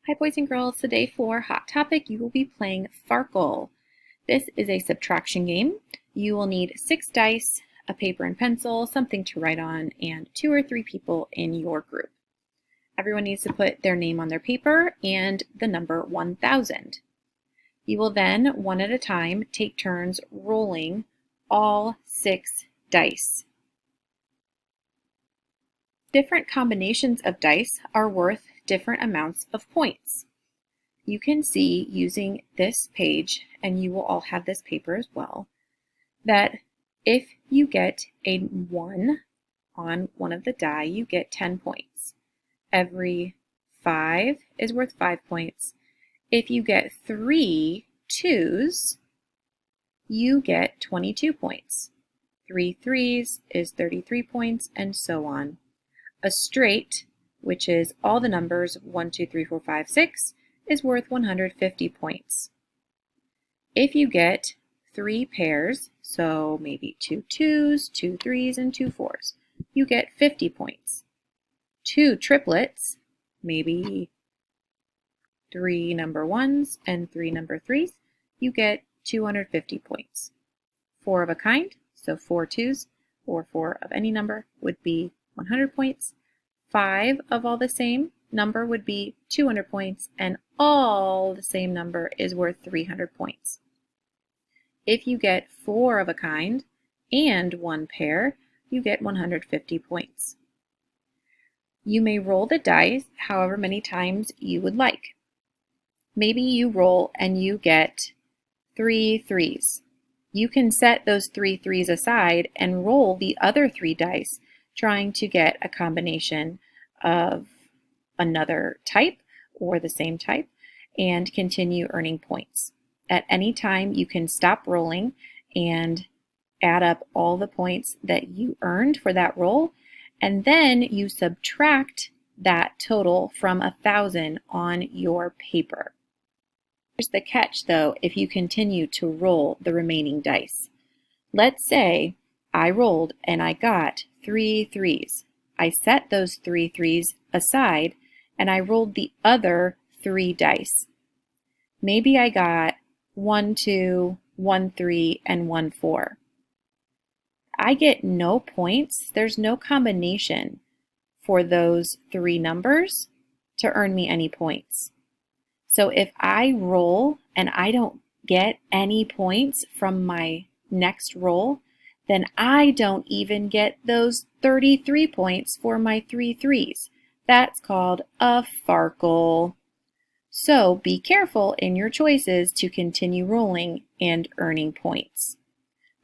Hi boys and girls, today for Hot Topic you will be playing Farkle. This is a subtraction game. You will need 6 dice, a paper and pencil, something to write on, and 2 or 3 people in your group. Everyone needs to put their name on their paper and the number 1000. You will then, one at a time, take turns rolling all 6 dice. Different combinations of dice are worth different amounts of points. You can see using this page, and you will all have this paper as well, that if you get a 1 on one of the die, you get 10 points. Every 5 is worth 5 points. If you get 3 2s, you get 22 points. 3 3s is 33 points, and so on. A straight, which is all the numbers 1, 2, 3, 4, 5, 6, is worth 150 points. If you get 3 pairs, so maybe 2 2s, 2 3s, and 2 4s, you get 50 points. 2 triplets, maybe 3 number 1s and 3 number 3s, you get 250 points. 4 of a kind, so 4 2s, or 4 of any number, would be 100 points. 5 of all the same number would be 200 points, and all the same number is worth 300 points. If you get 4 of a kind and 1 pair, you get 150 points. You may roll the dice however many times you would like. Maybe you roll and you get 3 3s. You can set those 3 3s aside and roll the other 3 dice, trying to get a combination of another type or the same type and continue earning points. At any time, you can stop rolling and add up all the points that you earned for that roll, and then you subtract that total from 1000 on your paper. Here's the catch though, if you continue to roll the remaining dice. Let's say I rolled and I got 3 3s. I set those 3 3s aside and I rolled the other 3 dice. Maybe I got 1 2, 1 3, and 1 4. I get no points. There's no combination for those 3 numbers to earn me any points. So if I roll and I don't get any points from my next roll, then I don't even get those 33 points for my 3 3s. That's called a Farkle. So be careful in your choices to continue rolling and earning points.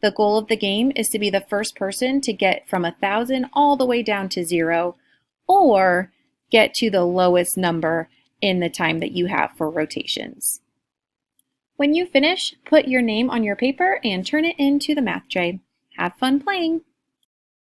The goal of the game is to be the first person to get from 1000 all the way down to 0, or get to the lowest number in the time that you have for rotations. When you finish, put your name on your paper and turn it into the math tray. Have fun playing!